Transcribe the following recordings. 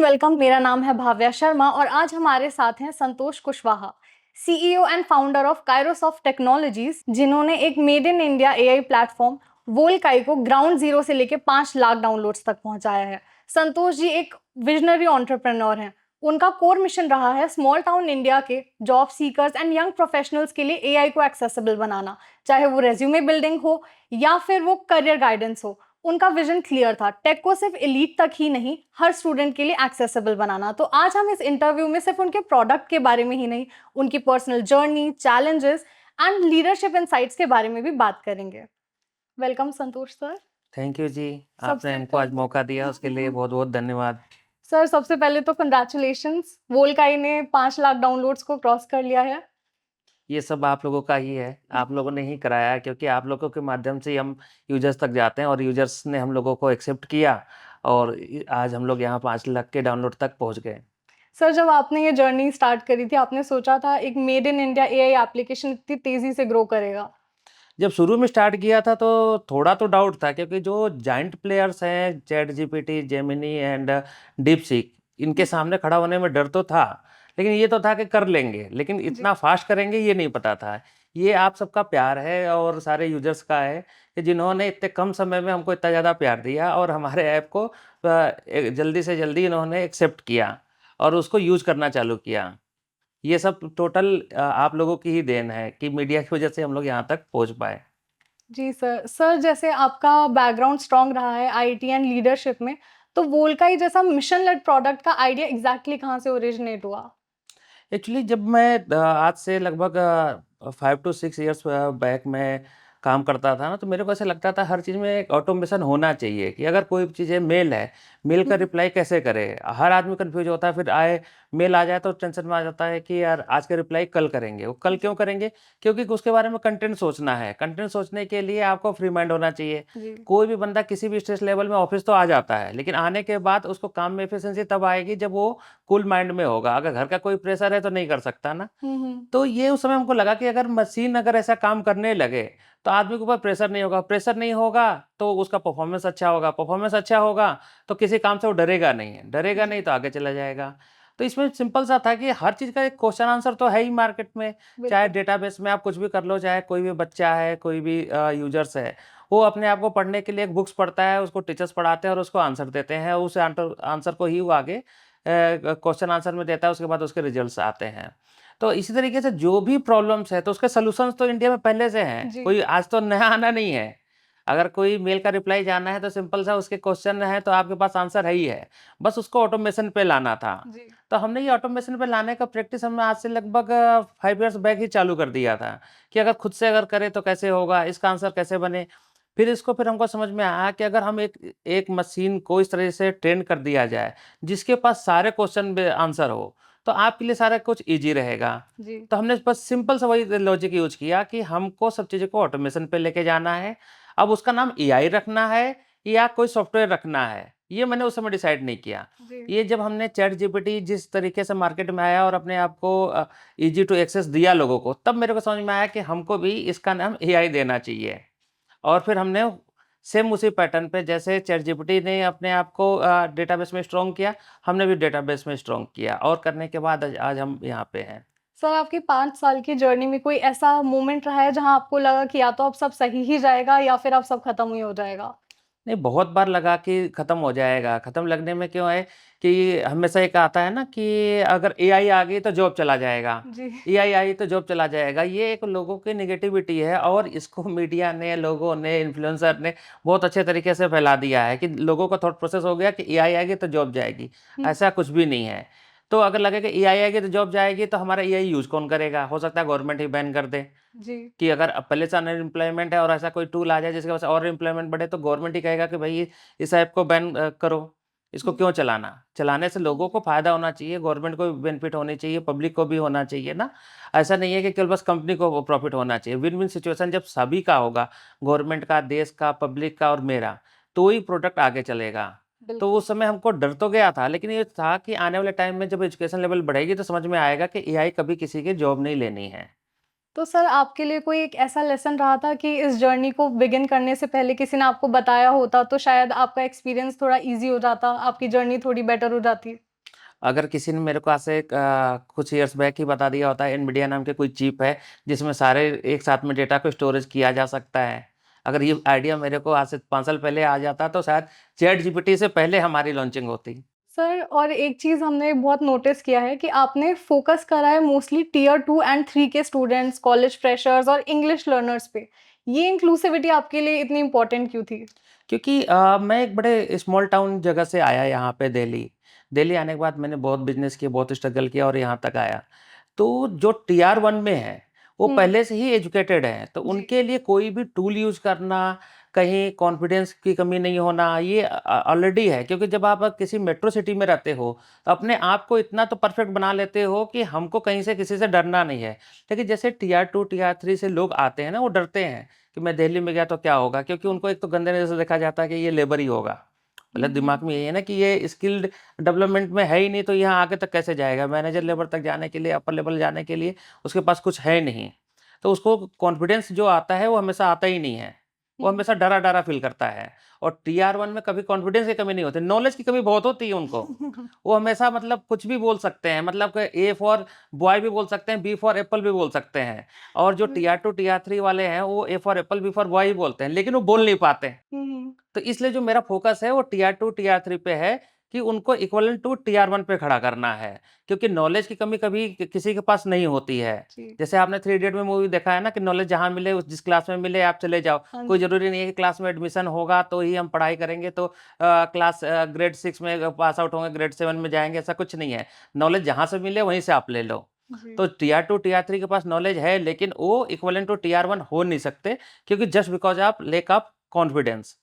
Welcome. मेरा नाम है भाव्या शर्मा और आज हमारे साथ हैं Santosh Kushwaha, CEO and founder of Kairosoft Technologies, जिन्होंने एक made in India AI platform Volkai को ग्राउंड जीरो से लेकर 5 लाख डाउनलोड्स तक पहुंचाया है। संतोष जी एक विजनरी एंटरप्रेन्योर हैं। उनका कोर मिशन रहा है स्मॉल टाउन इंडिया के job seekers and young professionals के लिए एआई को एक्सेसिबल बनाना, चाहे वो रेज्यूमे बिल्डिंग हो या फिर वो करियर गाइडेंस हो। उनका विजन क्लियर था, टेक को सिर्फ एलीट तक ही नहीं, हर स्टूडेंट के लिए एक्सेसिबल बनाना। तो आज हम इस इंटरव्यू में सिर्फ उनके प्रोडक्ट के बारे में ही नहीं, उनकी personal journey, challenges and leadership insights के बारे में भी बात करेंगे। Welcome Santosh sir. Thank you ji, सबसे आपने हमको आज मौका दिया उसके लिए बहुत बहुत धन्यवाद। सर सबसे पहले तो कंग्रेचुलेशंस, वोल्काई ने 5 लाख डाउनलोड्स को क्रॉस कर लिया है। ये सब आप लोगों का ही है, आप लोगों ने ही कराया है, क्योंकि आप लोगों के माध्यम से ही हम यूजर्स तक जाते हैं और यूजर्स ने हम लोगों को एक्सेप्ट किया और आज हम लोग यहाँ 5 लाख के डाउनलोड तक पहुँच गए। सर जब आपने ये जर्नी स्टार्ट करी थी, आपने सोचा था एक made in India AI application इतनी तेजी से ग्रो करेगा? जब शुरू में स्टार्ट किया था तो थोड़ा तो डाउट था, क्योंकि जो जाइंट प्लेयर्स हैं chat GPT, Gemini and DeepSeek, इनके सामने खड़ा होने में डर तो था, लेकिन ये तो था कि कर लेंगे, लेकिन इतना फास्ट करेंगे ये नहीं पता था। ये आप सबका प्यार है और सारे यूजर्स का है कि जिन्होंने इतने कम समय में हमको इतना ज़्यादा प्यार दिया और हमारे ऐप को जल्दी से जल्दी इन्होंने एक्सेप्ट किया और उसको यूज करना चालू किया। ये सब टोटल आप लोगों की ही देन है कि मीडिया की वजह से हम लोग यहाँ तक पहुँच पाए। जी सर। सर जैसे आपका बैकग्राउंड स्ट्रॉन्ग रहा है आईटी एंड लीडरशिप में, तो वोल्काई जैसा मिशन लेड प्रोडक्ट का आइडिया एग्जैक्टली कहाँ से ओरिजिनेट हुआ? एक्चुअली जब मैं आज से लगभग 5 टू 6 इयर्स बैक मैं काम करता था ना, तो मेरे को ऐसा लगता था हर चीज़ में एक ऑटोमेशन होना चाहिए कि अगर कोई चीज़ें मेल है, मेल का रिप्लाई कैसे करें? हर आदमी कन्फ्यूज़ होता है, फिर मेल आ जाए तो टेंशन में आ जाता है कि यार आज का रिप्लाई कल करेंगे। वो कल क्यों करेंगे? क्योंकि उसके बारे में कंटेंट सोचना है। कंटेंट सोचने के लिए आपको फ्री माइंड होना चाहिए। जी। कोई भी बंदा किसी भी स्ट्रेस लेवल में ऑफ़िस तो आ जाता है, लेकिन आने के बाद उसको काम में एफिशिएंसी तब आएगी जब वो कूल माइंड में होगा। अगर घर का कोई प्रेशर है तो नहीं कर सकता ना। तो ये उस समय हमको लगा कि अगर मशीन अगर ऐसा काम करने लगे, तो आदमी के ऊपर प्रेशर नहीं होगा, प्रेशर नहीं होगा तो उसका परफॉर्मेंस अच्छा होगा, परफॉर्मेंस अच्छा होगा तो किसी काम से वो डरेगा नहीं, डरेगा नहीं तो आगे चला जाएगा। तो इसमें सिंपल सा था कि हर चीज़ का एक क्वेश्चन आंसर तो है ही मार्केट में, चाहे डेटाबेस में आप कुछ भी कर लो, चाहे कोई भी बच्चा है, कोई भी यूज़र्स है, वो अपने आप को पढ़ने के लिए एक बुक्स पढ़ता है, उसको टीचर्स पढ़ाते हैं और उसको आंसर देते हैं, उस आंसर को ही वो आगे क्वेश्चन आंसर में देता है, उसके बाद उसके रिजल्ट्स आते हैं। तो इसी तरीके से जो भी प्रॉब्लम्स है तो उसके सॉल्यूशंस तो इंडिया में पहले से हैं, जी। कोई आज तो नया आना नहीं है। अगर कोई मेल का रिप्लाई जानना है तो सिंपल सा उसके क्वेश्चन है तो आपके पास आंसर है ही है, बस उसको ऑटोमेशन पे लाना था। जी। तो हमने ये ऑटोमेशन पे लाने का प्रैक्टिस हमने आज से लगभग 5 इयर्स बैक ही चालू कर दिया था कि अगर खुद से अगर करें तो कैसे होगा, इसका आंसर कैसे बने। फिर हमको समझ में आया कि अगर हम एक एक मशीन को इस तरह से ट्रेन कर दिया जाए, जिसके पास सारे क्वेश्चन में आंसर हो, तो आपके लिए सारा कुछ ईज़ी रहेगा। जी। तो हमने बस सिंपल सा वही लॉजिक यूज़ किया कि हमको सब चीज़ों को ऑटोमेशन पे लेके जाना है। अब उसका नाम एआई रखना है या कोई सॉफ्टवेयर रखना है, ये मैंने उस समय डिसाइड नहीं किया। जी। ये जब हमने चैट जीपीटी जिस तरीके से मार्केट में आया और अपने आप को ईज़ी टू एक्सेस दिया लोगों को, तब मेरे को समझ में आया कि हमको भी इसका नाम एआई देना चाहिए। और फिर हमने सेम उसी पैटर्न पे जैसे चैटजीपीटी ने अपने आप को डेटाबेस में स्ट्रॉन्ग किया, हमने भी डेटाबेस में स्ट्रॉन्ग किया और करने के बाद आज आज हम यहाँ पे हैं। सर आपकी 5 साल की जर्नी में कोई ऐसा मोमेंट रहा है जहाँ आपको लगा कि या तो अब सब सही ही जाएगा या फिर अब सब खत्म ही हो जाएगा? नहीं, बहुत बार लगा कि ख़त्म हो जाएगा, ख़त्म लगने में क्यों है कि हमेशा एक आता है ना कि अगर एआई आ गई तो जॉब चला जाएगा, जी। एआई आई तो जॉब चला जाएगा। ये एक लोगों की नेगेटिविटी है और इसको मीडिया ने, लोगों ने, इन्फ्लुएंसर ने बहुत अच्छे तरीके से फैला दिया है कि लोगों का थॉट प्रोसेस हो गया कि एआई आएगी तो जॉब जाएगी। हुँ। ऐसा कुछ भी नहीं है। तो अगर लगे कि एआई आएगी तो जॉब जाएगी तो हमारा एआई यूज़ कौन करेगा? हो सकता है गवर्नमेंट ही बैन कर दे। जी। कि अगर अब पहले से अनएम्प्लॉयमेंट है और ऐसा कोई टूल आ जाए जिसकी वजह से और एम्प्लॉयमेंट बढ़े तो गवर्नमेंट ही कहेगा कि भाई इस ऐप को बैन करो, इसको जी। क्यों चलाना? चलाने से लोगों को फ़ायदा होना चाहिए, गवर्नमेंट को भी बेनिफिट होनी चाहिए, पब्लिक को भी होना चाहिए ना। ऐसा नहीं है कि केवल बस कंपनी को प्रॉफिट होना चाहिए। विन-विन सिचुएशन जब सभी का होगा, गवर्नमेंट का, देश का, पब्लिक का और मेरा, तो ही प्रोडक्ट आगे चलेगा। तो बिल्कुल। उस समय हमको डर तो गया था, लेकिन ये था कि आने वाले टाइम में जब एजुकेशन लेवल बढ़ेगी तो समझ में आएगा कि एआई कभी किसी की जॉब नहीं लेनी है। तो सर आपके लिए कोई एक ऐसा लेसन रहा था कि इस जर्नी को बिगिन करने से पहले किसी ने आपको बताया होता तो शायद आपका एक्सपीरियंस थोड़ा ईज़ी हो जाता, आपकी जर्नी थोड़ी बेटर हो जाती? अगर किसी ने मेरे को आज से कुछ ईयर्स बैक ही बता दिया होता है एनवीडिया नाम के कोई चिप है जिसमें सारे एक साथ में डेटा को स्टोरेज किया जा सकता है, अगर ये आइडिया मेरे को आज से 5 साल पहले आ जाता तो शायद चैट जीपीटी से पहले हमारी लॉन्चिंग होती। सर और एक चीज़ हमने बहुत नोटिस किया है कि आपने फोकस करा है मोस्टली टियर 2 एंड 3 के स्टूडेंट्स, कॉलेज फ्रेशर्स और इंग्लिश लर्नर्स पे। ये इंक्लूसिविटी आपके लिए इतनी इम्पोर्टेंट क्यों थी? क्योंकि मैं एक बड़े स्मॉल टाउन जगह से आया यहाँ पे दिल्ली। दिल्ली आने के बाद मैंने बहुत बिज़नेस किया, बहुत स्ट्रगल किया और यहाँ तक आया। तो जो टीआर 1 में है, वो हुँ, पहले से ही एजुकेटेड हैं, तो जी। उनके लिए कोई भी टूल यूज़ करना, कहीं कॉन्फिडेंस की कमी नहीं होना, ये ऑलरेडी है। क्योंकि जब आप किसी मेट्रो सिटी में रहते हो, तो अपने आप को इतना तो परफेक्ट बना लेते हो कि हमको कहीं से किसी से डरना नहीं है। लेकिन जैसे टीआर 2, टीआर 3 से लोग आते हैं ना, वो डरते हैं कि मैं दिल्ली में गया तो क्या होगा? क्योंकि उनको एक तो गंदे नज़र से देखा जाता है कि ये लेबर ही होगा। मतलब दिमाग में यही है ना कि ये स्किल्ड डेवलपमेंट में है ही नहीं, तो यहाँ आगे तक कैसे जाएगा? मैनेजर लेवल तक जाने के लिए, अपर लेवल जाने के लिए उसके पास कुछ है नहीं। तो उसको कॉन्फिडेंस जो आता है वो हमेशा आता ही नहीं है। वो हुँ, हमेशा डरा-डरा फ़ील करता है और टीआर 1 में कभी कॉन्फिडेंस की कमी नहीं होती, नॉलेज की कमी बहुत होती है उनको। हुँ। वो हमेशा मतलब कुछ भी बोल सकते हैं, मतलब कि ए फॉर बॉय भी बोल सकते हैं, बी फॉर एप्पल भी बोल सकते हैं और जो टीआर 2, टीआर 3 वाले हैं, वो A for apple, B for boy ही बोलते हैं, लेकिन वो बोल नहीं पाते। हुँ, तो इसलिए जो मेरा फ़ोकस है वो टीआर 2, टीआर 3 पे है कि उनको इक्विवेलेंट टू टीआर 1 पे खड़ा करना है। क्योंकि नॉलेज की कमी कभी किसी के पास नहीं होती है। जी। जैसे आपने थ्री इडियट में मूवी देखा है ना कि नॉलेज जहाँ मिले उस जिस क्लास में मिले आप चले जाओ। हाँ कोई जी। ज़रूरी नहीं है कि क्लास में एडमिशन होगा तो ही हम पढ़ाई करेंगे तो क्लास ग्रेड 6 में पास आउट होंगे, ग्रेड 7 में जाएँगे, ऐसा कुछ नहीं है। नॉलेज जहाँ से मिले वहीं से आप ले लो। जी। तो टीआर 2, टीआर 3 के पास नॉलेज है लेकिन वो इक्विवेलेंट टू टीआर 1 हो नहीं सकते क्योंकि just because of lack of confidence.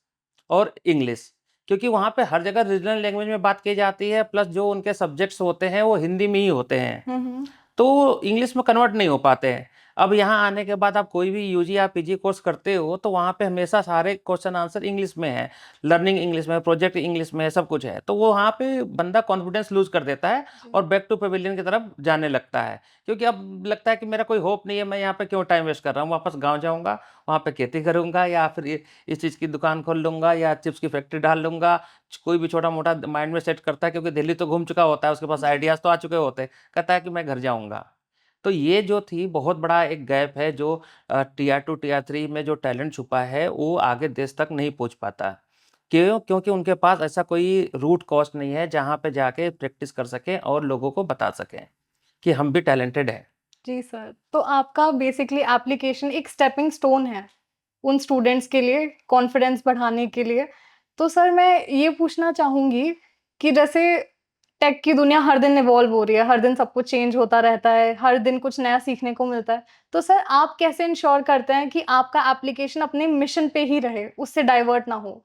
और इंग्लिश, क्योंकि वहाँ पे हर जगह रीजनल लैंग्वेज में बात की जाती है प्लस जो उनके सब्जेक्ट्स होते हैं वो हिंदी में ही होते हैं। हुँ, हुँ। तो इंग्लिश में कन्वर्ट नहीं हो पाते हैं। अब यहाँ आने के बाद आप कोई भी यूजी या पीजी कोर्स करते हो तो वहाँ पे हमेशा सारे क्वेश्चन आंसर इंग्लिश में है, लर्निंग इंग्लिश में, प्रोजेक्ट इंग्लिश में है, सब कुछ है। तो वो वहाँ पे बंदा कॉन्फिडेंस लूज़ कर देता है जी। और बैक टू पवेलियन की तरफ जाने लगता है। क्योंकि अब लगता है कि मेरा कोई होप नहीं है, मैं यहाँ पे क्यों टाइम वेस्ट कर रहा हूँ, वापस गाँव जाऊँगा, वहाँ पे खेती करूँगा या फिर ये इस चीज़ की दुकान खोल लूँगा या चिप्स की फैक्ट्री डाल लूँगा। कोई भी छोटा-मोटा माइंड में सेट करता है क्योंकि दिल्ली तो घूम चुका होता है, उसके पास जी। आइडियाज़ तो आ चुके होते हैं, कहता है कि मैं घर जाऊँगा। तो ये जो थी बहुत बड़ा एक गैप है जो टीआर 2 टीआर 3 में जो टैलेंट छुपा है वो आगे देश तक नहीं पहुँच पाता। क्यों? क्योंकि उनके पास ऐसा कोई रूट कॉज़ नहीं है जहाँ पे जाके प्रैक्टिस कर सकें और लोगों को बता सकें कि हम भी टैलेंटेड हैं। जी सर, तो आपका बेसिकली एप्लीकेशन एक स्टेपिंग स्टोन है, उन स्टूडेंट्स के लिए कॉन्फिडेंस बढ़ाने के लिए। तो सर मैं ये पूछना चाहूँगी कि जैसे टेक की दुनिया हर दिन इवॉल्व हो रही है, हर दिन सब कुछ चेंज होता रहता है, हर दिन कुछ नया सीखने को मिलता है। तो सर आप कैसे इंश्योर करते हैं कि आपका एप्लीकेशन अपने मिशन पे ही रहे, उससे डाइवर्ट ना हो?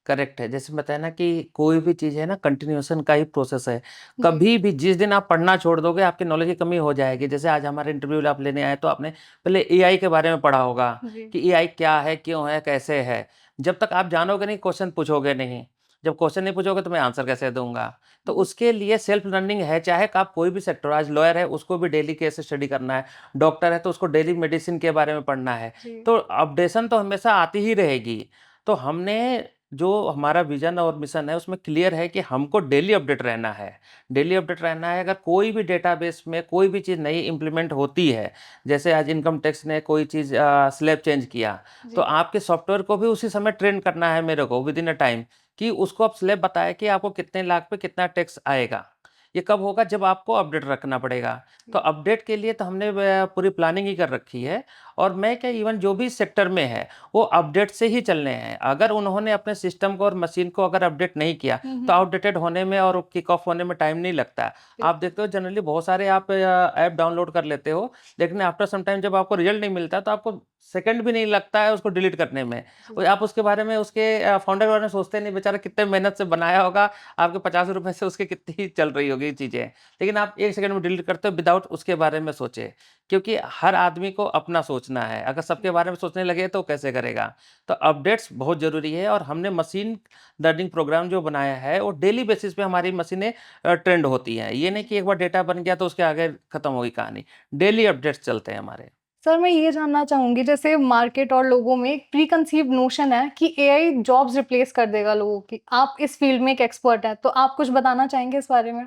करेक्ट है। जैसे बताया ना कि कोई भी चीज़ है ना कंटिन्यूएशन का ही प्रोसेस है। जी, कभी भी जिस दिन आप पढ़ना छोड़ दोगे आपकी नॉलेज की कमी हो जाएगी। जैसे आज हमारे इंटरव्यू आप लेने आए तो आपने पहले एआई के बारे में पढ़ा होगा जी। कि एआई क्या है, क्यों है, कैसे है? जब तक आप जानोगे नहीं क्वेश्चन पूछोगे नहीं। जब क्वेश्चन नहीं पूछोगे तो मैं आंसर कैसे दूँगा? तो हुँ, उसके लिए सेल्फ लर्निंग है, चाहे आप कोई भी सेक्टर आज लॉयर है उसको भी डेली केस स्टडी करना है, डॉक्टर है तो उसको डेली मेडिसिन के बारे में पढ़ना है। जी, तो अपडेशन तो हमेशा आती ही रहेगी। तो हमने जो हमारा विज़न और मिशन है उसमें क्लियर है कि हमको डेली अपडेट रहना है। डेली अपडेट रहना है अगर कोई भी डेटाबेस में कोई भी चीज़ नई इम्प्लीमेंट होती है, जैसे आज इनकम टैक्स ने कोई चीज़ स्लैब चेंज किया, तो जी, आपके सॉफ्टवेयर को भी उसी समय ट्रेन करना है मेरे को विदिन अ टाइम कि उसको आप स्लैब बताएँ कि आपको कितने लाख पे कितना टैक्स आएगा। ये कब होगा? जब आपको अपडेट रखना पड़ेगा। तो जी। अपडेट के लिए तो हमने पूरी प्लानिंग ही कर रखी है और मैं क्या इवन जो भी सेक्टर में है वो अपडेट से ही चलने हैं। अगर उन्होंने अपने सिस्टम को और मशीन को अगर अपडेट नहीं किया, हुँ, तो हुँ। आउटडेटेड होने में और किक ऑफ होने में टाइम नहीं लगता। आप बिल्कुल, देखते हो जनरली बहुत सारे आप ऐप डाउनलोड कर लेते हो, लेकिन आफ्टर सम टाइम जब आपको रिज़ल्ट नहीं मिलता, तो आपको सेकंड भी नहीं लगता है उसको डिलीट करने में। जी। और आप उसके बारे में उसके फाउंडर के बारे में सोचते नहीं, बेचारा कितने मेहनत से बनाया होगा, आपके ₹50 से उसकी कितनी चल रही होगी चीज़ें। लेकिन आप 1 सेकंड में डिलीट करते हो विदाउट उसके बारे में सोचे। क्योंकि हर आदमी को अपना सोचना है, अगर सबके बारे में सोचने लगे तो कैसे करेगा? तो अपडेट्स बहुत ज़रूरी है और हमने मशीन लर्निंग प्रोग्राम जो बनाया है, वो डेली बेसिस पे हमारी मशीनें ट्रेंड होती हैं। ये नहीं कि एक बार डेटा बन गया तो उसके आगे खत्म हो गई कहानी। डेली अपडेट्स चलते हैं हमारे। सर मैं ये जानना चाहूँगी जैसे मार्केट और लोगों में एक प्री कंसीव्ड नोशन है कि एआई जॉब्स रिप्लेस कर देगा लोगों की। आप इस फील्ड में एक एक्सपर्ट हैं, तो आप कुछ बताना चाहेंगे इस बारे में?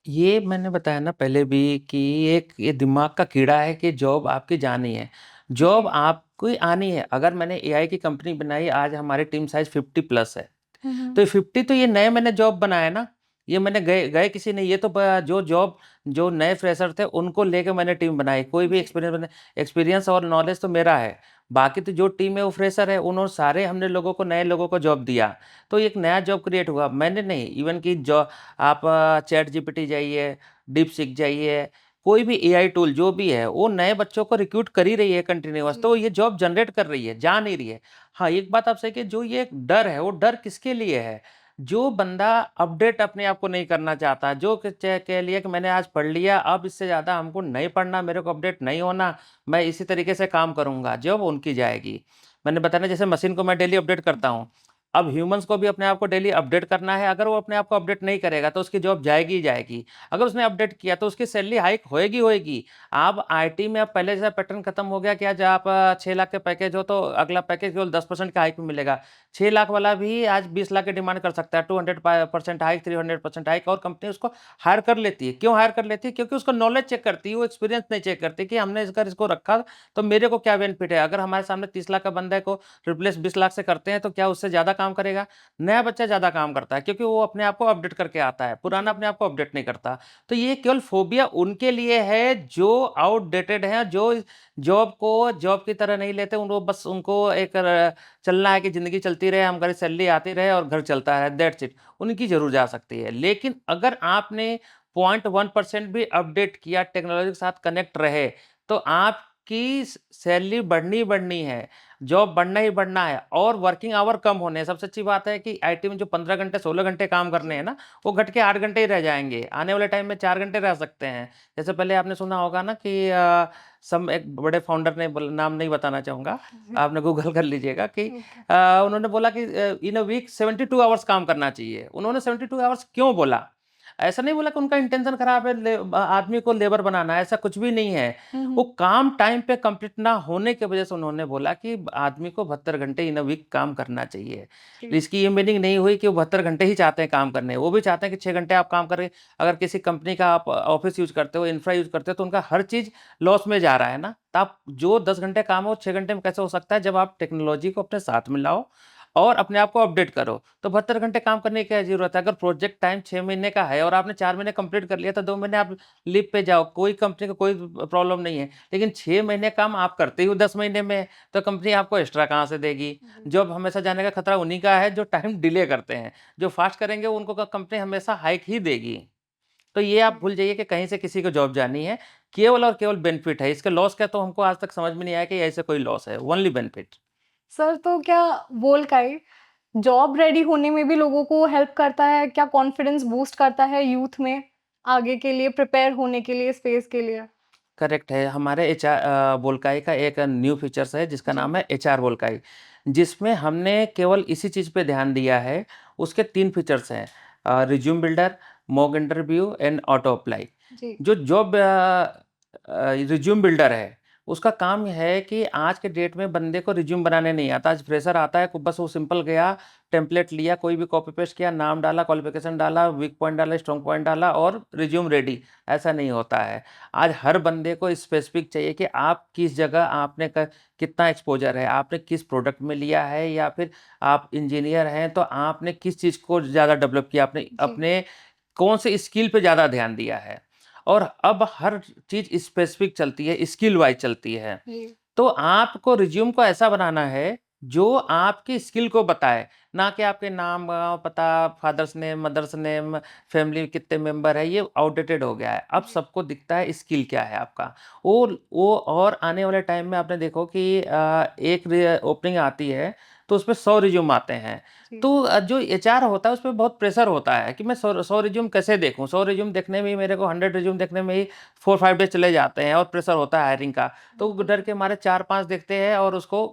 ये मैंने बताया ना पहले भी कि एक ये दिमाग का कीड़ा है कि जॉब आपकी जानी है। जॉब जी। आपको आनी है। अगर मैंने एआई की कंपनी बनाई, आज हमारी टीम साइज़ 50 प्लस है। हुँ, हुँ। तो ये 50 तो ये नए मैंने जॉब बनाया ना, ये मैंने गए गए किसी ने, ये तो जो जॉब जो नए फ्रेशर थे उनको लेके मैंने टीम बनाई। कोई भी जी। एक्सपीरियंस और नॉलेज तो मेरा है। बाकी तो जो टीम है वो फ्रेशर है, उन्होंने सारे हमने लोगों को, नए लोगों को जॉब दिया। तो एक नया जॉब क्रिएट हुआ। मैंने नहीं, इवन कि जो आप चैट जीपीटी जाइए, डीपसीक जाइए, कोई भी एआई टूल जो भी है, वो नए बच्चों को रिक्रूट कर ही रही है कंटिन्यूअस, जी। तो ये जॉब जनरेट कर रही है, जा नहीं रही है। हाँ, एक बात आप सही कि जो ये एक डर है, वो डर किसके लिए है? जो बंदा अपडेट अपने आप को नहीं करना चाहता, जो कह लिया कि मैंने आज पढ़ लिया, अब इससे ज़्यादा हमको नहीं पढ़ना, मेरे को अपडेट नहीं होना, मैं इसी तरीके से काम करूँगा, जॉब उनकी जाएगी। मैंने बताया ना, जैसे मशीन को मैं डेली अपडेट करता जी। हूँ, अब ह्यूमन्स को भी अपने आप को डेली अपडेट करना है। अगर वो अपने आप को अपडेट नहीं करेगा, तो उसकी जॉब जाएगी ही जाएगी। अगर उसने अपडेट किया, तो उसकी सैलरी हाइक होएगी होएगी। आप आईटी में अब पहले जैसा पैटर्न खत्म हो गया कि आज आप 6 लाख के पैकेज हो, तो अगला पैकेज केवल 10% का हाइक में मिलेगा। 6 लाख वाला भी आज 20 लाख की डिमांड कर सकता है, 200% हाइक, 300% हाइक, और कंपनी उसको हायर कर लेती है। क्यों हायर कर लेती है? क्योंकि उसका नॉलेज चेक करती है, वो एक्सपीरियंस नहीं चेक करती कि हमने इसको रखा, तो मेरे को क्या बेनिफिट है। अगर हमारे सामने 30 लाख का बंदे को रिप्लेस 20 लाख से करते हैं, तो क्या उससे ज़्यादा काम करेगा? नया बच्चा ज़्यादा काम करता है, क्योंकि वो अपने आप को अपडेट करके आता है, पुराना जी। अपने आप को अपडेट नहीं करता। तो ये केवल फ़ोबिया उनके लिए है जो आउटडेटेड हैं, जो जॉब को जॉब की तरह नहीं लेते। उनको बस उनको एक चलना है कि ज़िंदगी चलती रहे, हमारी सैलरी आती रहे और घर चलता है, दैट्स इट। उनकी ज़रूर जा सकती है। लेकिन अगर आपने 0.1% भी अपडेट किया, टेक्नोलॉजी के साथ कनेक्ट रहे, तो आपकी सैलरी बढ़नी ही बढ़नी है, जॉब बढ़ना ही बढ़ना है, और वर्किंग आवर कम होने हैं। सबसे अच्छी बात है कि आईटी में जो 15 घंटे, 16 घंटे काम करने जी। हैं ना, वो घट के 8 घंटे ही रह जाएँगे। आने वाले टाइम में 4 घंटे रह सकते हैं। जैसे पहले आपने सुना होगा ना कि सम एक बड़े फाउंडर ने नाम नहीं बताना चाहूँगा, जी। आपने गूगल कर लीजिएगा कि ओके। उन्होंने बोला कि इन अ वीक 72 आवर्स काम करना चाहिए। उन्होंने 72 आवर्स क्यों बोला? ऐसा नहीं बोला कि उनका इंटेंशन खराब है, आदमी को लेबर बनाना है, ऐसा कुछ भी नहीं है। हुँ, वो हुँ। काम टाइम पे कंप्लीट ना होने की वजह से उन्होंने बोला कि आदमी को 72 घंटे इन अ वीक काम करना चाहिए। जी। इसकी ये मीनिंग नहीं हुई कि वो 72 घंटे ही चाहते हैं काम करने। वो भी चाहते हैं कि 6 घंटे आप काम करें। अगर किसी कंपनी का आप ऑफ़िस यूज़ करते हो, इंफ्रा यूज़ करते हो, तो उनका हर चीज़ लॉस में जा रहा है ना। तो आप जो 10 घंटे काम है, वो 6 घंटे में कैसे हो सकता है, जब आप टेक्नोलॉजी को अपने साथ मिलाओ और अपने आप को अपडेट करो। तो 72 घंटे काम करने की क्या ज़रूरत है? अगर प्रोजेक्ट टाइम 6 महीने का है और आपने 4 महीने कंप्लीट कर लिया, तो 2 महीने आप लीव पे जाओ, कोई कंपनी को कोई प्रॉब्लम नहीं है। लेकिन 6 महीने काम आप करते ही हो 10 महीने में, तो कंपनी आपको एक्स्ट्रा कहाँ से देगी? जी। जॉब हमेशा जाने का खतरा उन्हीं का है जो टाइम डिले करते हैं। जो फास्ट करेंगे उनको कंपनी हमेशा हाइक ही देगी। तो ये आप जी। भूल जाइए कि कहीं से किसी को जॉब जानी है, केवल और केवल बेनिफिट है। इसका लॉस क्या, तो हमको आज तक समझ में नहीं आया कि ऐसे कोई लॉस है, ओनली बेनिफिट। सर, तो क्या वोल्काई जॉब रेडी होने में भी लोगों को हेल्प करता है? क्या कॉन्फिडेंस बूस्ट करता है यूथ में आगे के लिए प्रिपेयर होने के लिए, इस फेज़ के लिए? करेक्ट है। हमारे बोल्काई का एक न्यू फीचर्स है जिसका जी। नाम है एचआर बोल्काई, जिसमें हमने केवल इसी चीज़ पे ध्यान दिया है। उसके 3 फीचर्स हैं, resume builder, mock interview and auto apply. जी। जो जॉब रिज्यूम बिल्डर है, उसका काम है कि आज के डेट में बंदे को रिज्यूम बनाने नहीं आता। आज फ्रेशर आता है, को बस वो सिंपल गया, टेम्पलेट लिया, कोई भी कॉपी पेस्ट किया, नाम डाला, क्वालिफ़िकेशन डाला, वीक पॉइंट डाला, स्ट्रॉन्ग पॉइंट डाला और रिज्यूम रेडी। ऐसा नहीं होता है। आज हर बंदे को स्पेसिफिक चाहिए कि आप किस जगह आपने कितना एक्सपोज़र है, आपने किस प्रोडक्ट में लिया है, या फिर आप इंजीनियर हैं तो आपने किस चीज़ को ज़्यादा डेवलप किया, आपने जी। अपने कौन से स्किल पे ज़्यादा ध्यान दिया है। और अब हर चीज़ स्पेसिफिक चलती है, स्किल वाइज़ चलती है। जी। तो आपको रिज़्यूम को ऐसा बनाना है, जो आपकी स्किल को बताए, ना कि आपके नाम, गाँव, पता, father's name, mother's name, family में कितने मेंबर हैं, ये आउटडेटेड हो गया है। अब जी। सबको दिखता है स्किल क्या है आपका। वो और आने वाले टाइम में आपने देखो कि एक ओपनिंग आती है, तो उसपे 100 रिज़्यूम आते हैं। जी। तो जो एचआर होता है, उसपे बहुत प्रेशर होता है कि मैं 100 रिज़्यूम कैसे देखूँ? 100 रिज़्यूम देखने में ही मेरे को 100 रिज़्यूम देखने में ही 4-5 डेज़ चले जाते हैं, और प्रेशर होता है हायरिंग का। तो वो बिल्कुल डर सही। के मारे 4-5 देखते हैं और उसको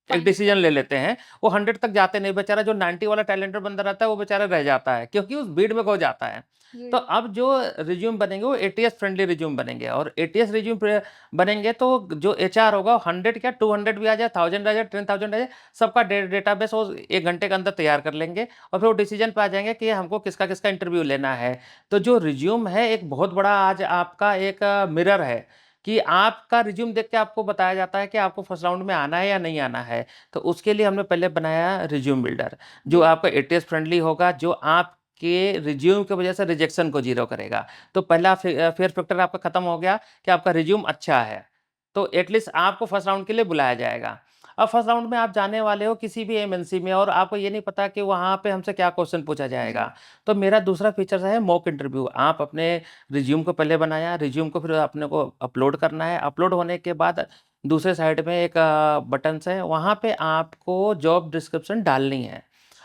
एक डिसीजन ले लेते हैं, वो 100 तक जाते नहीं, बेचारा जो 90 वाला टैलेंटेड बंदा रहता है वो बेचारा रह जाता है, क्योंकि उस भीड़ में खो जाता है। तो अब जो रिज्यूम बनेंगे वो एटीएस फ्रेंडली रिज्यूम बनेंगे, और एटीएस रिज्यूम बनेंगे तो जो एचआर होगा वो 100 क्या 200 भी आ जाए, 1000 आ जाए, 10,000 आ जाए, सबका डेटाबेस वो 1 घंटे के अंदर तैयार कर लेंगे, और फिर वो डिसीजन पे आ जाएंगे कि हमको किसका किसका इंटरव्यू लेना है। तो जो रिज्यूम है एक बहुत बड़ा आज आपका एक मिरर है, कि आपका रिज्यूम देख के आपको बताया जाता है कि आपको फर्स्ट राउंड में आना है या नहीं आना है। तो उसके लिए हमने पहले बनाया रिज्यूम बिल्डर, जो आपका एटीएस फ्रेंडली होगा, जो आपके रिज्यूम की वजह से रिजेक्शन को जीरो करेगा। तो पहला फेयर फैक्टर आपका खत्म हो गया कि आपका रिज्यूम अच्छा है, तो एटलीस्ट आपको फर्स्ट राउंड के लिए बुलाया जाएगा। अब फर्स्ट राउंड में आप जाने वाले हो किसी भी एमएनसी में, और आपको ये नहीं पता कि वहाँ पे हमसे क्या क्वेश्चन पूछा जाएगा। तो मेरा दूसरा फीचर है मॉक इंटरव्यू। आप अपने रिज्यूम को पहले बनाया, रिज्यूम को फिर अपने को अपलोड करना है, अपलोड होने के बाद दूसरे साइड में एक बटन्स है, वहाँ पे आपको जॉब डिस्क्रिप्शन डालनी है,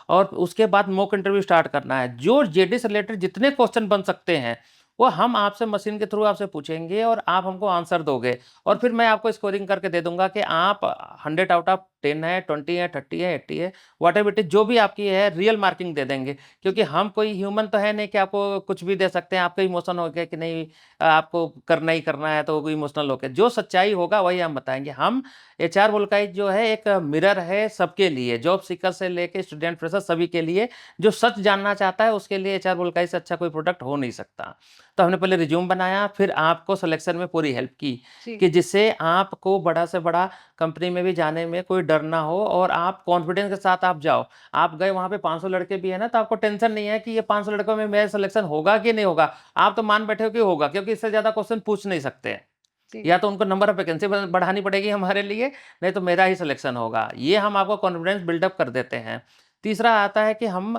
और उसके बाद मॉक इंटरव्यू स्टार्ट करना है। जो जेडी से रिलेटेड जितने क्वेश्चन बन सकते हैं वो हम आपसे मशीन के थ्रू आपसे पूछेंगे, और आप हमको आंसर दोगे, और फिर मैं आपको स्कोरिंग करके दे दूंगा कि आप 100 आउट ऑफ 10 है, 20 है, 30 है, 80 है, वॉट एवर इट इज, जो भी आपकी है रियल मार्किंग दे देंगे। क्योंकि हम कोई ह्यूमन तो है नहीं कि आपको कुछ भी दे सकते हैं। आपका इमोशन हो गया कि नहीं आपको करना ही करना है, तो इमोशनल होकर जो सच्चाई होगा वही हम बताएंगे। हम एचआर वोल्काइज जो है एक मिरर है सबके लिए, जॉब सीकर से लेके स्टूडेंट फ्रेशर सभी के लिए। जो सच जानना चाहता है उसके लिए एचआर वोल्काइज से अच्छा कोई प्रोडक्ट हो नहीं सकता। तो हमने पहले रिज्यूम बनाया, फिर आपको सिलेक्शन में पूरी हेल्प की, कि जिससे आपको बड़ा से बड़ा कंपनी में भी जाने में कोई डर ना हो, और आप कॉन्फिडेंस के साथ आप जाओ। आप गए वहाँ पे 500 लड़के भी है ना, तो आपको टेंशन नहीं है कि ये 500 लड़कों में मेरा सिलेक्शन होगा कि नहीं होगा। आप तो मान बैठे हो कि होगा, क्योंकि इससे ज़्यादा क्वेश्चन पूछ नहीं सकते। या तो उनको नंबर ऑफ वैकेंसी बढ़ानी पड़ेगी हमारे लिए, नहीं तो मेरा ही सिलेक्शन होगा। ये हम आपको कॉन्फिडेंस बिल्डअप कर देते हैं। तीसरा आता है कि हम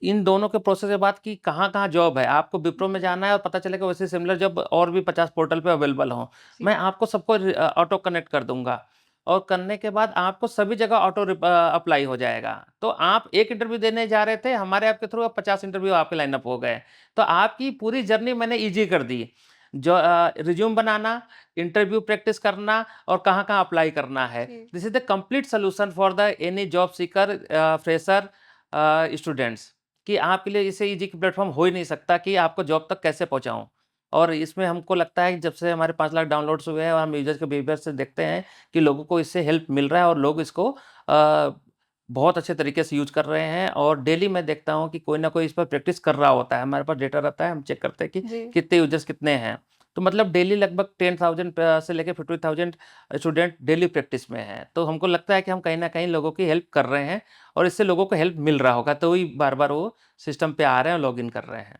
इन दोनों के प्रोसेस के बाद कि कहाँ-कहाँ जॉब है। आपको विप्रो में जाना है और पता चलेगा वैसे सिमिलर जॉब और भी 50 पोर्टल पे अवेलेबल हों। मैं आपको सबको ऑटो कनेक्ट कर दूँगा, और करने के बाद आपको सभी जगह अप्लाई हो जाएगा। तो आप एक इंटरव्यू देने जा रहे थे, हमारे ऐप के थ्रू अब 50 इंटरव्यू आपके लाइनअप हो गए। तो आपकी पूरी जर्नी मैंने ईज़ी कर दी। जो रिज्यूम बनाना, इंटरव्यू प्रैक्टिस करना, और कहाँ-कहाँ अप्लाई करना है। This is the complete solution for the any job seeker, fresher, students, कि आपके लिए इससे ईज़ी प्लेटफ़ॉर्म हो ही नहीं सकता कि आपको जॉब तक कैसे पहुँचाऊँ। और इसमें हमको लगता है कि जब से हमारे 5 लाख डाउनलोड्स हुए हैं और हम यूज़र्स के बिहेवियर से देखते हैं कि लोगों को इससे हेल्प मिल रहा है, और लोग इसको बहुत अच्छे तरीके से यूज़ कर रहे हैं, और डेली मैं देखता हूँ कि कोई ना कोई इस पर प्रैक्टिस कर रहा होता है। हमारे पास डेटा रहता है, हम चेक करते हैं कि कितने यूज़र्स कितने हैं। तो मतलब डेली लगभग 10,000 से लेके 50,000 स्टूडेंट डेली प्रैक्टिस में हैं। तो हमको लगता है कि हम कहीं न कहीं लोगों की हेल्प कर रहे हैं, और इससे लोगों को हेल्प मिल रहा होगा, तो ही बार-बार वो सिस्टम पे आ रहे हैं और लॉगिन कर रहे हैं।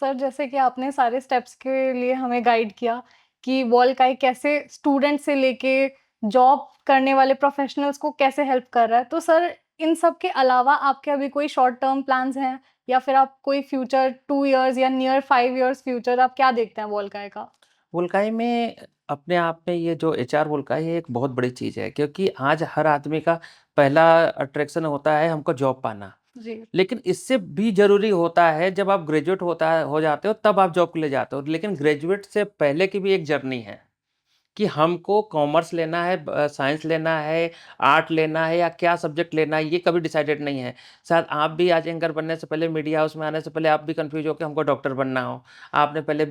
सर जैसे कि आपने सारे स्टेप्स के लिए हमें गाइड किया कि वॉल्काई कैसे स्टूडेंट से लेके जॉब करने वाले प्रोफेशनल्स को कैसे हेल्प कर रहा है। तो सर इन सब के अलावा आपके अभी कोई शॉर्ट टर्म प्लान्स हैं या फिर आप कोई फ्यूचर 2 इयर्स या नियर 5 इयर्स फ्यूचर आप क्या देखते हैं वॉल्काई का? वोल्काई में अपने आप में ये जो एचआर वोल्काई है एक बहुत बड़ी चीज़ है, क्योंकि आज हर आदमी का पहला अट्रैक्शन होता है हमको जॉब पाना। जी, लेकिन इससे भी ज़रूरी होता है जब आप ग्रेजुएट हो जाते हो तब आप जॉब के लिए जाते हो। लेकिन ग्रेजुएट से पहले की भी एक जर्नी है, कि हमको कॉमर्स लेना है, साइंस लेना है, आर्ट लेना है, या क्या सब्जेक्ट लेना है, ये कभी डिसाइडेड नहीं है। शायद आप भी आज एंकर बनने से पहले, मीडिया हाउस में आने से पहले आप भी कन्फ्यूज़ हो कि हमको डॉक्टर बनना हो। आपने पहले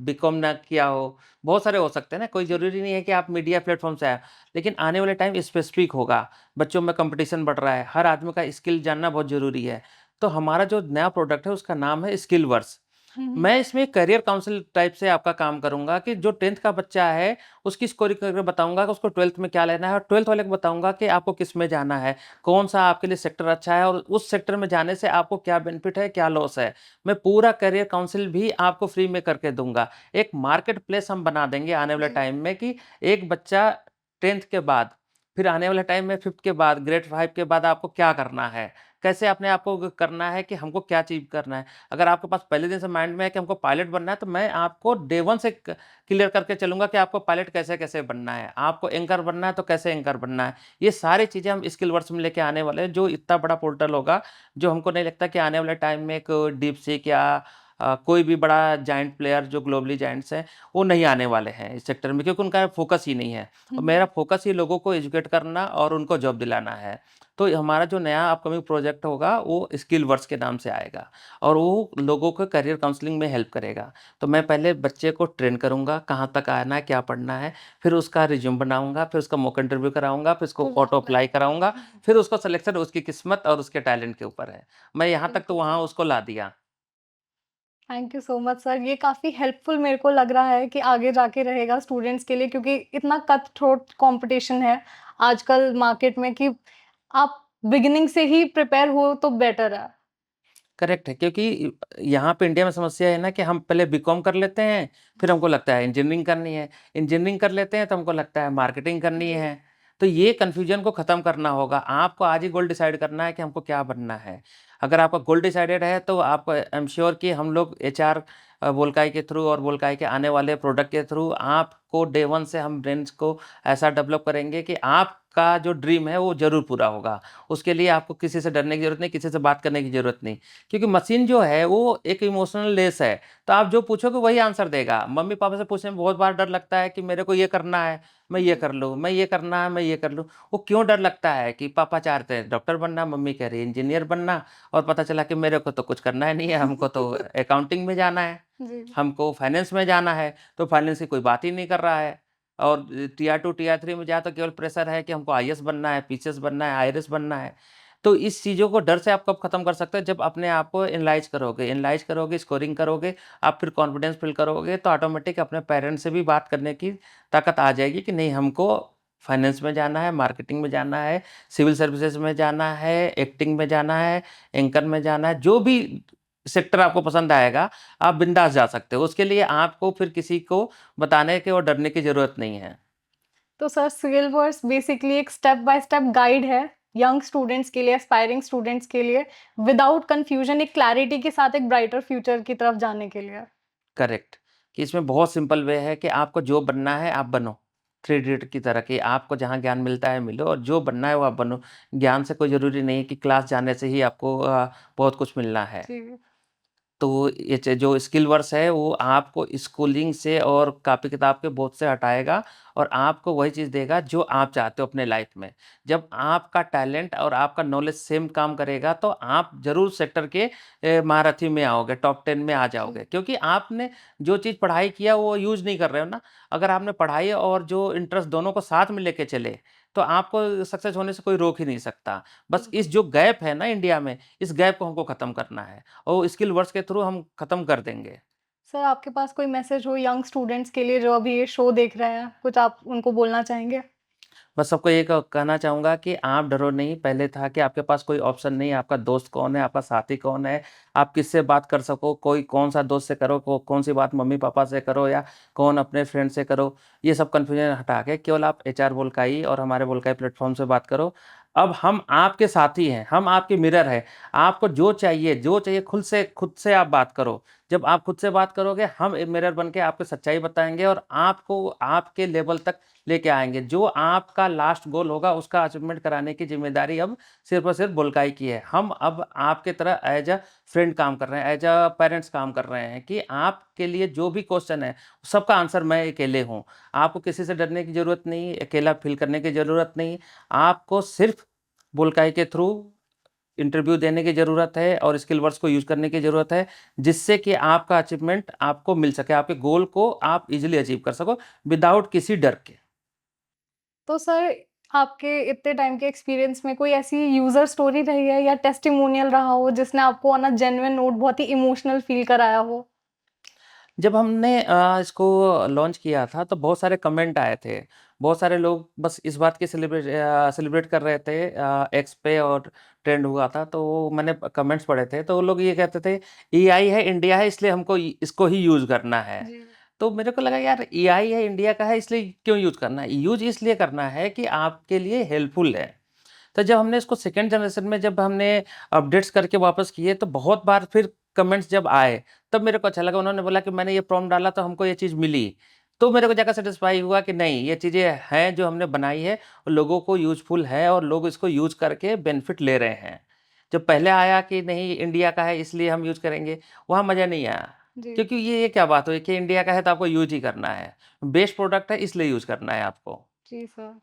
बीकॉम ना किया हो, बहुत सारे हो सकते हैं ना, कोई ज़रूरी नहीं है कि आप मीडिया प्लेटफ़ॉर्म से आए। लेकिन आने वाले टाइम स्पेसिफ़िक होगा, बच्चों में कॉम्पिटिशन बढ़ रहा है, हर आदमी का स्किल जानना बहुत ज़रूरी है। तो हमारा जो नया प्रोडक्ट है उसका नाम है स्किल वर्स। मैं इसमें करियर काउंसल टाइप से आपका काम करूँगा, कि जो 10th का बच्चा है, उसकी स्कोरिंग करके बताऊँगा कि उसको 12th में क्या लेना है, और 12th वाले को बताऊँगा कि आपको किस में जाना है, कौन-सा आपके लिए सेक्टर अच्छा है, और उस सेक्टर में जाने से आपको क्या बेनिफिट है, क्या लॉस है। मैं पूरा करियर काउंसल भी आपको फ्री में करके दूँगा। एक मार्केट प्लेस हम बना देंगे आने वाले टाइम में, कि एक बच्चा 10th के बाद, फिर आने वाले टाइम में 5th के बाद, ग्रेड 5 के बाद आपको क्या करना है, कैसे अपने आप को करना है, कि हमको क्या अचीव करना है। अगर आपके पास पहले दिन से माइंड में है कि हमको पायलट बनना है, तो मैं आपको डे 1 से क्लियर करके चलूँगा कि आपको पायलट कैसे-कैसे बनना है। आपको एंकर बनना है, तो कैसे एंकर बनना है। ये सारी चीज़ें हम स्किल वर्क्स में लेके आने वाले हैं, जो इतना बड़ा पोर्टल होगा, जो हमको नहीं लगता कि आने वाले टाइम में एक डीपसीक या कोई भी बड़ा जायंट प्लेयर जो ग्लोबली जायंट्स हैं, वो नहीं आने वाले हैं इस सेक्टर में, क्योंकि उनका फोकस ही नहीं है। और मेरा फोकस ही लोगों को एजुकेट करना और उनको जॉब दिलाना है। तो हमारा जो नया अपकमिंग प्रोजेक्ट होगा वो स्किल वर्क्स के नाम से आएगा, और वो लोगों को करियर काउंसलिंग में हेल्प करेगा। तो मैं पहले बच्चे को ट्रेन करूँगा, कहाँ तक आना है, क्या पढ़ना है, फिर उसका रिज्यूम बनाऊँगा, फिर उसका मॉक इंटरव्यू कराऊँगा, फिर उसको ऑटो अप्लाई कराऊँगा, फिर उसको सिलेक्शन उसकी किस्मत और उसके टैलेंट के ऊपर है। मैं यहाँ तक तो वहाँ उसको ला दिया। Thank you so much sir. ये काफ़ी हेल्पफुल मेरे को लग रहा है कि आगे जाके रहेगा स्टूडेंट्स के लिए, क्योंकि इतना कट थ्रोट कंपटीशन है आजकल मार्केट में कि आप बिगिनिंग से ही प्रिपेयर हो तो बेटर है। करेक्ट है, क्योंकि यहाँ पे इंडिया में समस्या है ना कि हम पहले बीकॉम कर लेते हैं, फिर हमको लगता है इंजीनियरिंग करनी है। इंजीनियरिंग कर लेते हैं तो हमको लगता है मार्केटिंग करनी है। तो ये कन्फ्यूजन को ख़त्म करना होगा। आपको आज ही गोल डिसाइड करना है कि हमको क्या बनना है। अगर आपका गोल डिसाइडेड है तो आप आई एम श्योर कि हम लोग एचआर वोल्काई के थ्रू और वोल्काई के आने वाले प्रोडक्ट के थ्रू आपको डे वन से हम ब्रेन्स को ऐसा डेवलप करेंगे कि आपका जो ड्रीम है वो ज़रूर पूरा होगा। उसके लिए आपको किसी से डरने की ज़रूरत नहीं, किसी से बात करने की ज़रूरत नहीं। क्योंकि मशीन जो है वो एक इमोशनल लेस है, तो आप जो पूछोगे वही आंसर देगा। मम्मी-पापा से पूछने में बहुत बार डर लगता है कि मेरे को ये करना है, मैं ये कर लूँ, मैं ये करना है, मैं ये कर लूँ। वो क्यों डर लगता है कि पापा चाहते हैं डॉक्टर बनना, मम्मी कह रही है इंजीनियर बनना, और पता चला कि मेरे को तो कुछ करना ही नहीं है, हमको तो अकाउंटिंग में जाना है, जी। हमको फाइनेंस में जाना है, तो फाइनेंस की कोई बात ही नहीं कर रहा है। और टियर 2, टियर 3 में जाए तो केवल प्रेशर है कि हमको आईएएस बनना है, पीसीएस बनना है, आईआरएस बनना है। तो इस चीज़ों को डर से आप कब खत्म कर सकते हो? जब अपने आप को एनालाइज़ करोगे, स्कोरिंग करोगे, आप फिर कॉन्फिडेंस फ़ील करोगे, तो ऑटोमेटिक अपने पेरेंट्स से भी बात करने की ताकत आ जाएगी कि नहीं, हमको फाइनेंस में जाना है, मार्केटिंग में जाना है, सिविल सर्विसेज़ में जाना है, एक्टिंग में जाना है, एंकर में जाना है। जो भी सेक्टर आपको पसंद आएगा, आप बिंदास जा सकते हो। उसके लिए आपको फिर किसी को बताने की और डरने की ज़रूरत नहीं है। तो सर सिलवर्स बेसिकली एक स्टेप बाय स्टेप गाइड है यंग स्टूडेंट्स के लिए, एस्पायरिंग स्टूडेंट्स के लिए, विदाउट कंफ्यूजन एक क्लैरिटी के साथ एक ब्राइटर फ्यूचर की तरफ जाने के लिए। करेक्ट, कि इसमें बहुत सिंपल वे है कि आपको जो बनना है आप बनो। थ्री इडियट की तरह कि आपको जहाँ ज्ञान मिलता है मिलो, और जो बनना है वो आप बनो। ज्ञान से कोई ज़रूरी नहीं है कि क्लास जाने से ही आपको बहुत कुछ मिलना है। जी। तो ये जो स्किल वर्स है वो आपको स्कूलिंग से और कॉपी किताब के बोझ से हटाएगा, और आपको वही चीज़ देगा जो आप चाहते हो अपने लाइफ में। जब आपका टैलेंट और आपका नॉलेज सेम काम करेगा तो आप ज़रूर सेक्टर के महारथी में आओगे, टॉप 10 में आ जाओगे, क्योंकि आपने जो चीज़ पढ़ाई किया वो यूज़ नहीं कर रहे हो ना। अगर आपने पढ़ाई और जो इंटरेस्ट दोनों को साथ में लेके चले, तो आपको सक्सेस होने से कोई रोक ही नहीं सकता। बस इस जो गैप है ना इंडिया में, इस गैप को हमको ख़त्म करना है। और स्किल वर्क्स के थ्रू हम खत्म कर देंगे। सर आपके पास कोई मैसेज हो यंग स्टूडेंट्स के लिए जो अभी ये शो देख रहे हैं, कुछ आप उनको बोलना चाहेंगे? बस सबको ये कहना चाहूँगा कि आप डरो नहीं। पहले था कि आपके पास कोई ऑप्शन नहीं है, आपका दोस्त कौन है, आपका साथी कौन है, आप किससे बात कर सको, कोई कौन-सा दोस्त से करो, कौन-सी बात मम्मी-पापा से करो या कौन अपने फ्रेंड से करो। ये सब कन्फ्यूजन हटा के केवल आप एचआर वोल्काई और हमारे वोल्काई प्लेटफ़ॉर्म से बात करो। अब हम आपके साथी हैं, हम आपके मिरर हैं। आपको जो चाहिए खुद से आप बात करो। जब आप खुद से बात करोगे, हम एक मिरर बन के आपको सच्चाई बताएँगे और आपको आपके लेवल तक लेके आएँगे। जो आपका लास्ट गोल होगा उसका अचीवमेंट कराने की ज़िम्मेदारी अब सिर्फ़ और सिर्फ़ बुल्काई की है। हम अब आपके तरह एज़ अ फ्रेंड काम कर रहे हैं, एज़ अ पेरेंट्स काम कर रहे हैं कि आपके लिए जो भी क्वेश्चन है, सबका आंसर मैं अकेले हूँ। आपको किसी से डरने की ज़रूरत नहीं, अकेला फ़ील करने की ज़रूरत नहीं। आपको सिर्फ़ बुल्काई के थ्रू इंटरव्यू देने की ज़रूरत है और स्किल वर्ड्स को यूज़ करने की ज़रूरत है, जिससे कि आपका अचीवमेंट आपको मिल सके, आपके गोल को आप ईज़िली अचीव कर सको विदाउट किसी डर के। तो सर आपके इतने टाइम के एक्सपीरियंस में कोई ऐसी यूज़र स्टोरी रही है या टेस्टिमोनियल रहा हो जिसने आपको ऑन अ जेन्युइन नोट बहुत ही इमोशनल फ़ील कराया हो? जब हमने इसको लॉन्च किया था तो बहुत सारे कमेंट आए थे। बहुत सारे लोग बस इस बात की सेलिब्रेट कर रहे थे एक्स पे, और ट्रेंड हुआ था तो मैंने कमेंट्स पढ़े थे, तो वो लोग ये कहते थे एआई है, इंडिया है, इसलिए हमको इसको ही यूज़ करना है। जी। तो मेरे को लगा यार एआई है, इंडिया का है, इसलिए क्यों यूज़ करना है? यूज़ इसलिए करना है कि आपके लिए हेल्पफुल है। तो जब हमने इसको सेकंड जनरेशन में जब हमने अपडेट्स करके वापस किए तो बहुत बार फिर कमेंट्स जब आए, तब मेरे को अच्छा लगा। उन्होंने बोला कि मैंने ये प्रॉम्प्ट डाला तो हमको ये चीज़ मिली। तो मेरे को जाकर सैटिस्फाई हुआ कि नहीं, ये चीज़ें हैं जो हमने बनाई है, और लोगों को यूज़फुल है और लोग इसको यूज़ करके बेनिफिट ले रहे हैं। जब पहले आया कि नहीं इंडिया का है इसलिए हम यूज़ करेंगे, वहाँ मज़ा नहीं आया। जी। क्योंकि ये क्या बात हुई कि इंडिया का है तो आपको यूज़ ही करना है। बेस्ट प्रोडक्ट है इसलिए यूज़ करना है आपको। जी sir.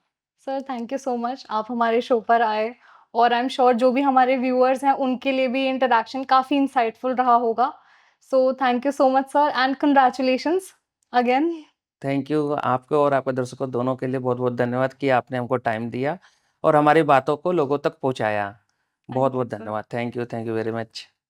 Sir thank you so much आप हमारे शो पर आए और आई एम श्योर जो भी हमारे व्यूअर्स हैं उनके लिए भी इंटरैक्शन काफ़ी इंसाइटफुल रहा होगा। So thank you so much sir and congratulations again. Thank you आपको और आपके दर्शकों दोनों के लिए बहुत-बहुत धन्यवाद कि आपने हमको टाइम दिया और हमारी बातों को लोगों तक पहुँचाया। थैंक यू बहुत-बहुत सर। धन्यवाद। Thank you very much.